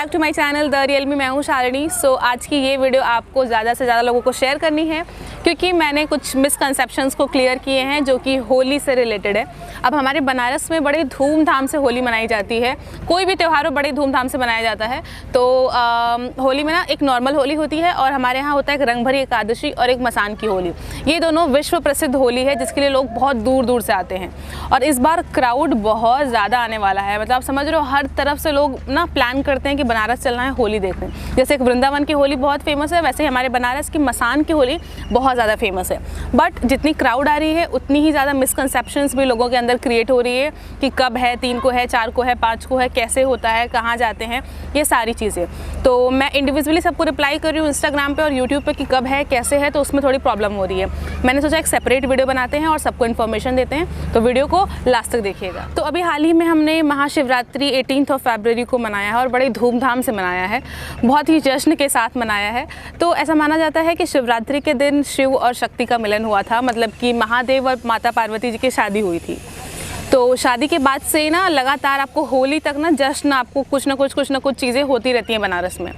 Back to my channel the real me. मैं हूँ शालिनी। आज की ये वीडियो आपको ज़्यादा से ज़्यादा लोगों को शेयर करनी है क्योंकि मैंने कुछ मिसकंसेप्शंस को क्लियर किए हैं जो कि होली से रिलेटेड है। अब हमारे बनारस में बड़े धूमधाम से होली मनाई जाती है। कोई भी त्यौहार बड़े धूमधाम से मनाया जाता है। तो होली में ना एक नॉर्मल होली होती है और हमारे यहाँ होता है एक रंगभरी एकादशी और एक मसान की होली। ये दोनों विश्व प्रसिद्ध होली है जिसके लिए लोग बहुत दूर दूर से आते हैं और इस बार क्राउड बहुत ज़्यादा आने वाला है। मतलब आप समझ रहे हो, हर तरफ से लोग ना प्लान करते हैं कि बनारस चलना है होली देखने। जैसे एक वृंदावन की होली बहुत फेमस है, वैसे ही हमारे बनारस की मसान की होली बहुत ज़्यादा फेमस है। बट जितनी क्राउड आ रही है उतनी ही ज़्यादा मिसकंसेप्शंस भी लोगों के अंदर क्रिएट हो रही है कि कब है, 3 को है, 4 को है, 5 को है, कैसे होता है, कहाँ जाते हैं, ये सारी चीज़ें। तो मैं इंडिविजुअली सबको रिप्लाई कर रही हूँ इंस्टाग्राम पे और यूट्यूब पे कि कब है, कैसे है, तो उसमें थोड़ी प्रॉब्लम हो रही है। मैंने सोचा एक सेपरेट वीडियो बनाते हैं और सबको इन्फॉर्मेशन देते हैं, तो वीडियो को लास्ट तक देखिएगा। तो अभी हाल ही में हमने महाशिवरात्रि 18 फरवरी को मनाया है और बड़े धूमधाम से मनाया है, बहुत ही जश्न के साथ मनाया है। तो ऐसा माना जाता है कि शिवरात्रि के दिन शिव और शक्ति का मिलन हुआ था, मतलब कि महादेव और माता पार्वती जी की शादी हुई थी। तो शादी के बाद से ना लगातार आपको होली तक ना जश्न, आपको कुछ ना कुछ चीज़ें होती रहती हैं बनारस में।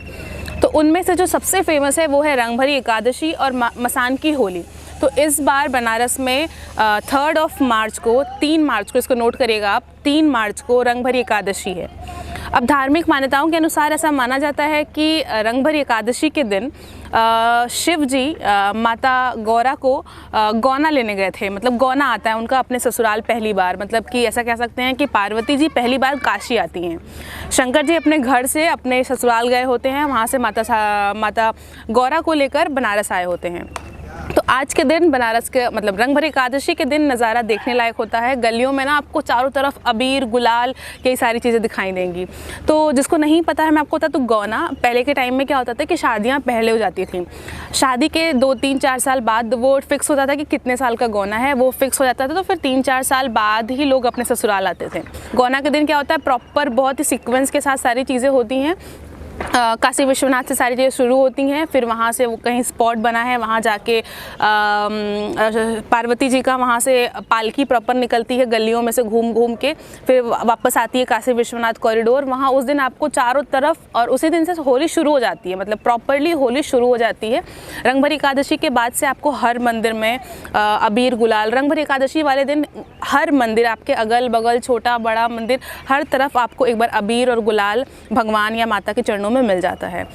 तो उनमें से जो सबसे फेमस है वो है रंगभरी एकादशी और मसान की होली। तो इस बार बनारस में 3 मार्च को, 3 मार्च को, इसको नोट करिएगा आप, 3 मार्च को रंगभरी एकादशी है। अब धार्मिक मान्यताओं के अनुसार ऐसा माना जाता है कि रंगभरी एकादशी के दिन शिव जी माता गौरा को गौना लेने गए थे। मतलब गौना आता है उनका अपने ससुराल पहली बार, मतलब कि ऐसा कह सकते हैं कि पार्वती जी पहली बार काशी आती हैं। शंकर जी अपने घर से अपने ससुराल गए होते हैं, वहाँ से माता गौरा को लेकर बनारस आए होते हैं। तो आज के दिन बनारस के, मतलब रंगभरी एकादशी के दिन नज़ारा देखने लायक होता है। गलियों में ना आपको चारों तरफ अबीर, गुलाल, कई सारी चीज़ें दिखाई देंगी। तो जिसको नहीं पता है मैं आपको बता, तो गौना पहले के टाइम में क्या होता था कि शादियां पहले हो जाती थी। शादी के 2, 3, 4 साल बाद वो फिक्स होता था कि कितने साल का गौना है, वो फिक्स हो जाता था। तो फिर 3, 4 साल बाद ही लोग अपने ससुराल आते थे। गौना के दिन क्या होता है, प्रॉपर बहुत ही सीक्वेंस के साथ सारी चीज़ें होती हैं। काशी विश्वनाथ से सारी चीज़ें शुरू होती हैं, फिर वहाँ से वो कहीं स्पॉट बना है, वहाँ जाके पार्वती जी का वहाँ से पालकी प्रॉपर निकलती है गलियों में से घूम घूम के, फिर वापस आती है काशी विश्वनाथ कॉरिडोर। वहाँ उस दिन आपको चारों तरफ, और उसी दिन से होली शुरू हो जाती है, मतलब प्रॉपरली होली शुरू हो जाती है। रंगभरी एकादशी के बाद से आपको हर मंदिर में अबीर गुलाल, रंगभरी एकादशी वाले दिन हर मंदिर, आपके अगल बगल, छोटा बड़ा मंदिर, हर तरफ आपको एक बार अबीर और गुलाल भगवान या माता के चरणों में मिल जाता है।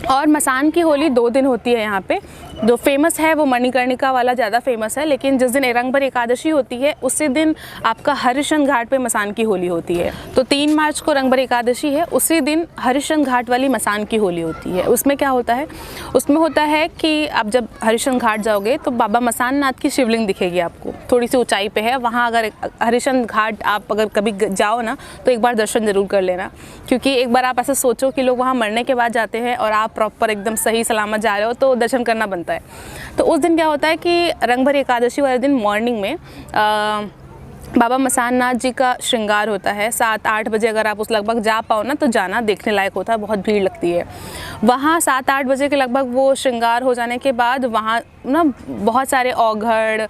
और मसान की होली 2 दिन होती है यहाँ पे। जो फेमस है वो मणिकर्णिका वाला ज़्यादा फेमस है, लेकिन जिस दिन रंगभरी एकादशी होती है उसी दिन आपका हरिश्चंद्र घाट पे मसान की होली होती है। तो 3 मार्च को रंगभरी एकादशी है, उसी दिन हरिश्चंद्र घाट वाली मसान की होली होती है। उसमें क्या होता है, उसमें होता है कि आप जब हरिश्चंद्र घाट जाओगे तो बाबा मसान नाथ की शिवलिंग दिखेगी आपको, थोड़ी सी ऊंचाई पे है। वहाँ अगर हरिश्चंद्र घाट आप अगर कभी जाओ ना तो एक बार दर्शन जरूर कर लेना, क्योंकि एक बार आप ऐसा सोचो कि लोग वहाँ मरने के बाद जाते हैं और आप प्रॉपर एकदम सही सलामत जा रहे हो तो दर्शन करना बनता है। तो उस दिन क्या होता है कि रंगभरी एकादशी वाले दिन मॉर्निंग में बाबा मसान नाथ जी का श्रृंगार होता है। 7-8 बजे अगर आप उस लगभग जा पाओ ना तो जाना, देखने लायक होता है, बहुत भीड़ लगती है वहाँ। 7-8 बजे के लगभग वो श्रृंगार हो जाने के बाद वहाँ ना बहुत सारे औघड़,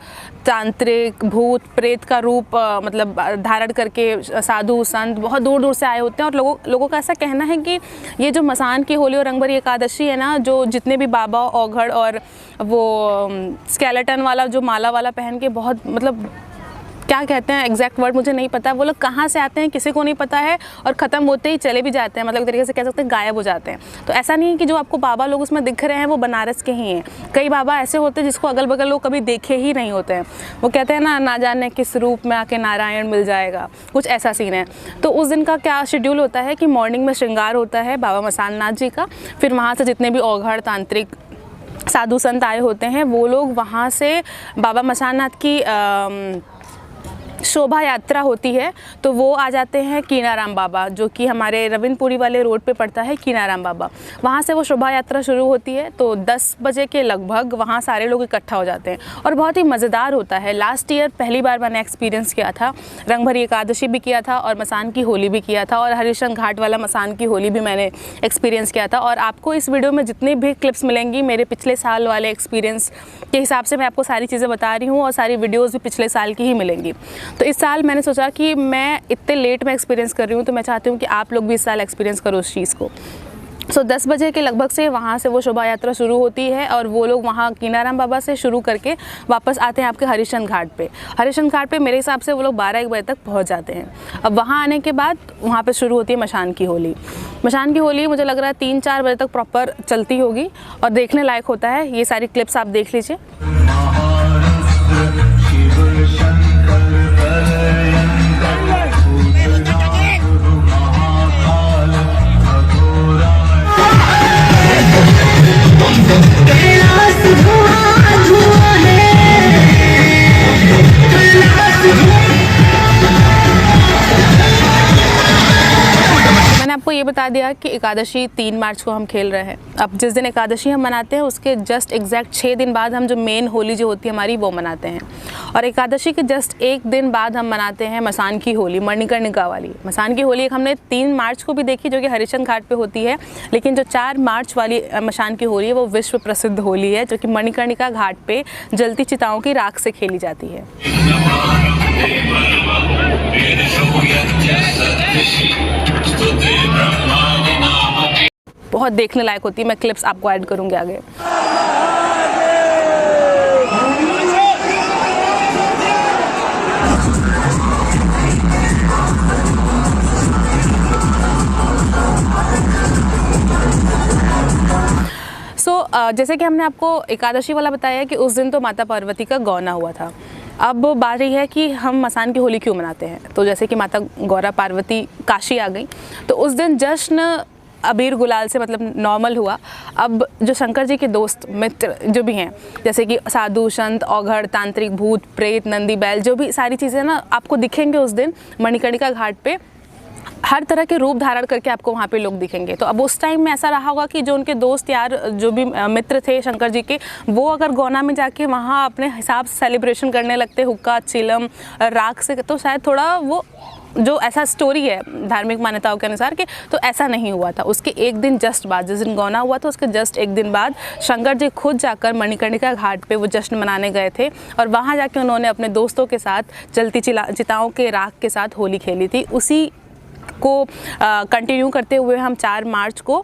तांत्रिक, भूत प्रेत का रूप मतलब धारण करके साधु संत बहुत दूर दूर से आए होते हैं। और लोगों का ऐसा कहना है कि ये जो मसान की होली और रंगभरी एकादशी है ना, जो जितने भी बाबा औघड़ और वो स्केलेटन वाला जो माला वाला पहन के, बहुत मतलब क्या कहते हैं एग्जैक्ट वर्ड मुझे नहीं पता, वो लोग कहाँ से आते हैं किसी को नहीं पता है, और ख़त्म होते ही चले भी जाते हैं, मतलब एक तरीके से कह सकते हैं गायब हो जाते हैं। तो ऐसा नहीं है कि जो आपको बाबा लोग उसमें दिख रहे हैं वो बनारस के ही हैं। कई बाबा ऐसे होते हैं जिसको अगल बगल लोग कभी देखे ही नहीं होते हैं। वो कहते हैं ना जाने किस रूप में आके नारायण मिल जाएगा, कुछ ऐसा सीन है। तो उस दिन का क्या शेड्यूल होता है कि मॉर्निंग में श्रृंगार होता है बाबा मसान नाथ जी का, फिर वहाँ से जितने भी औघड़, तांत्रिक, साधु संत आए होते हैं वो लोग वहाँ से बाबा मसान नाथ की शोभा यात्रा होती है, तो वो आ जाते हैं कीनाराम बाबा, जो कि हमारे रविंद्रपुरी वाले रोड पे पड़ता है कीनाराम बाबा। वहाँ से वो शोभा यात्रा शुरू होती है। तो 10 बजे के लगभग वहाँ सारे लोग इकट्ठा हो जाते हैं और बहुत ही मज़ेदार होता है। लास्ट ईयर पहली बार मैंने एक्सपीरियंस किया था, रंगभरी एकादशी भी किया था और मसान की होली भी किया था, और हरिश्चंद्र घाट वाला मसान की होली भी मैंने एक्सपीरियंस किया था। और आपको इस वीडियो में जितनी भी क्लिप्स मिलेंगी मेरे पिछले साल वाले एक्सपीरियंस के हिसाब से मैं आपको सारी चीज़ें बता रही हूँ, और सारी वीडियोज़ भी पिछले साल की ही मिलेंगी। तो इस साल मैंने सोचा कि मैं इतने लेट में एक्सपीरियंस कर रही हूँ, तो मैं चाहती हूँ कि आप लोग भी इस साल एक्सपीरियंस करो उस चीज़ को। 10 बजे के लगभग से वहाँ से वो शोभा यात्रा शुरू होती है और वो लोग वहाँ कीनाराम बाबा से शुरू करके वापस आते हैं आपके हरिश्चंद्र घाट पे। हरिश्चंद्र घाट पे मेरे हिसाब से वो लोग 12-1 बजे तक पहुँच जाते हैं। अब वहाँ आने के बाद वहाँ पे शुरू होती है मशान की होली। मशान की होली मुझे लग रहा है 3-4 बजे तक प्रॉपर चलती होगी और देखने लायक होता है। ये सारी क्लिप्स आप देख लीजिए। मैंने आपको ये बता दिया कि एकादशी 3 मार्च को हम खेल रहे हैं। अब जिस दिन एकादशी हम मनाते हैं उसके जस्ट एग्जैक्ट 6 दिन बाद हम जो मेन होली जो होती है हमारी वो मनाते हैं। और एकादशी के जस्ट 1 दिन बाद हम मनाते हैं मसान की होली, मणिकर्णिका वाली। मसान की होली एक हमने 3 मार्च को भी देखी जो कि हरिश्चंद्र घाट पे होती है, लेकिन जो 4 मार्च वाली मसान की होली है वो विश्व प्रसिद्ध होली है जो कि मणिकर्णिका घाट पे जलती चिताओं की राख से खेली जाती है। बहुत देखने लायक होती है। मैं क्लिप्स आपको ऐड करूंगी आगे। जैसे कि हमने आपको एकादशी वाला बताया कि उस दिन तो माता पार्वती का गौना हुआ था। अब बारी है कि हम मसान की होली क्यों मनाते हैं। तो जैसे कि माता गौरा पार्वती काशी आ गई तो उस दिन जश्न अबीर गुलाल से मतलब नॉर्मल हुआ। अब जो शंकर जी के दोस्त मित्र जो भी हैं जैसे कि साधु संत औघड़ तांत्रिक भूत प्रेत नंदी बैल जो भी सारी चीज़ें ना आपको दिखेंगे उस दिन मणिकर्णिका घाट पे। हर तरह के रूप धारण करके आपको वहाँ पे लोग दिखेंगे। तो अब उस टाइम में ऐसा रहा होगा कि जो उनके दोस्त यार जो भी मित्र थे शंकर जी के, वो अगर गौना में जाके वहाँ अपने हिसाब से सेलिब्रेशन करने लगते हुक्का चिलम राख से, तो शायद थोड़ा वो जो ऐसा स्टोरी है धार्मिक मान्यताओं के अनुसार कि तो ऐसा नहीं हुआ था। उसके 1 दिन जस्ट बाद जिस दिन गौना हुआ था उसके जस्ट 1 दिन बाद शंकर जी खुद जाकर मणिकर्णिका घाट पे वो जश्न मनाने गए थे और वहाँ जाके उन्होंने अपने दोस्तों के साथ जलती चिताओं के राख के साथ होली खेली थी। उसी को कंटिन्यू करते हुए हम 4 मार्च को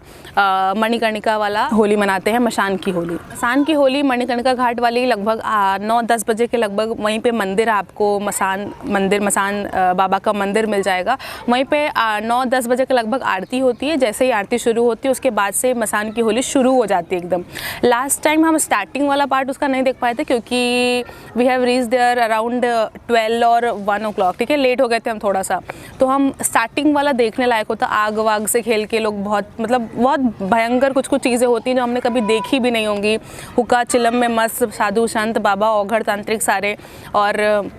मणिकर्णिका वाला होली मनाते हैं, मसान की होली। मसान की होली मणिकर्णिका घाट वाली लगभग 9-10 बजे के लगभग वहीं पे मंदिर आपको मसान बाबा का मंदिर मिल जाएगा। वहीं पे 9-10 बजे के लगभग आरती होती है। जैसे ही आरती शुरू होती है उसके बाद से मसान की होली शुरू हो जाती है एकदम। लास्ट टाइम हम स्टार्टिंग वाला पार्ट उसका नहीं देख पाए थे क्योंकि we have reach there around 12 और 1 o'clock, ठीक है, लेट हो गए थे हम थोड़ा सा। तो हम स्टार्टिंग वाला देखने लायक होता। आग वाग से खेल के लोग बहुत भयंकर कुछ चीज़ें होती हैं जो हमने कभी देखी भी नहीं होंगी। हुक्का चिलम में मस्त साधु संत बाबा औघड़ तांत्रिक सारे, और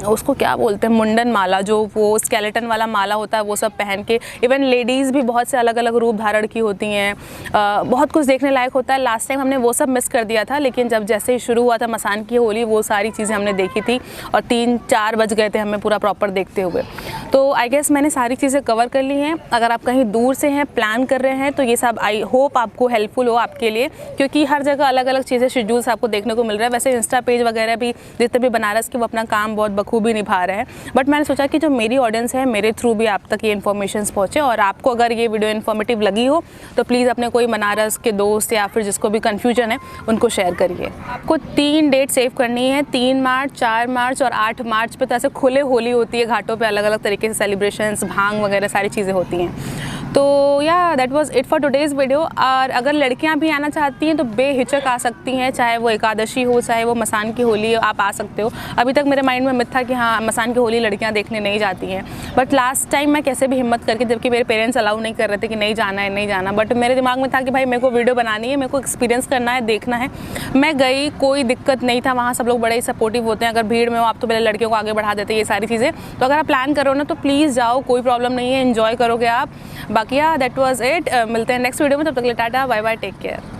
उसको क्या बोलते हैं मुंडन माला, जो वो स्केलेटन वाला माला होता है वो सब पहन के। इवन लेडीज़ भी बहुत से अलग अलग रूप धारण की होती हैं। बहुत कुछ देखने लायक होता है। लास्ट टाइम हमने वो सब मिस कर दिया था, लेकिन जब जैसे ही शुरू हुआ था मसान की होली वो सारी चीज़ें हमने देखी थी और 3-4 बज गए थे हमें पूरा प्रॉपर देखते हुए। तो आई गेस मैंने सारी चीज़ें कवर कर ली हैं। अगर आप कहीं दूर से हैं प्लान कर रहे हैं तो ये सब आई होप आपको हेल्पफुल हो आपके लिए, क्योंकि हर जगह अलग अलग चीज़ें शेड्यूल्स आपको देखने को मिल रहा है। वैसे इंस्टा पेज वगैरह भी जितने भी बनारस के वो अपना काम बहुत बखूबी निभा रहे हैं, बट मैंने सोचा कि जो मेरी ऑडियंस है मेरे थ्रू भी आप तक ये इन्फॉर्मेशन पहुँचे। और आपको अगर ये वीडियो इन्फॉर्मेटिव लगी हो तो प्लीज़ अपने कोई बनारस के दोस्त या फिर जिसको भी कन्फ्यूजन है उनको शेयर करिए। आपको 3 डेट सेव करनी है, 3 मार्च, 4 मार्च और 8 मार्च पे। तो ऐसे खुले होली होती है घाटों पे, अलग अलग तरीके से सेलिब्रेशंस, भांग वगैरह सारी चीज़ें होती हैं। तो या that was it for today's video. और अगर लड़कियां भी आना चाहती हैं तो बेहिचक आ सकती हैं, चाहे वो एकादशी हो चाहे वो मसान की होली हो, आप आ सकते हो। अभी तक मेरे माइंड में मिथ था कि हाँ मसान की होली लड़कियां देखने नहीं जाती हैं, बट लास्ट टाइम मैं कैसे भी हिम्मत करके, जबकि मेरे पेरेंट्स अलाउ नहीं कर रहे थे कि नहीं जाना है नहीं जाना, बट मेरे दिमाग में था कि भाई मेरे को वीडियो बनानी है, मेरे को एक्सपीरियंस करना है, देखना है। मैं गई, कोई दिक्कत नहीं था वहाँ, सब लोग बड़े ही सपोर्टिव होते हैं। अगर भीड़ में हो आप तो पहले लड़कियों को आगे बढ़ा देते हैं ये सारी चीज़ें। तो अगर आप प्लान करो ना तो प्लीज़ जाओ, कोई प्रॉब्लम नहीं है, एंजॉय करोगे आप। बाकी दैट वाज इट। मिलते हैं नेक्स्ट वीडियो में, तब तक के लिए tata bye bye, take care.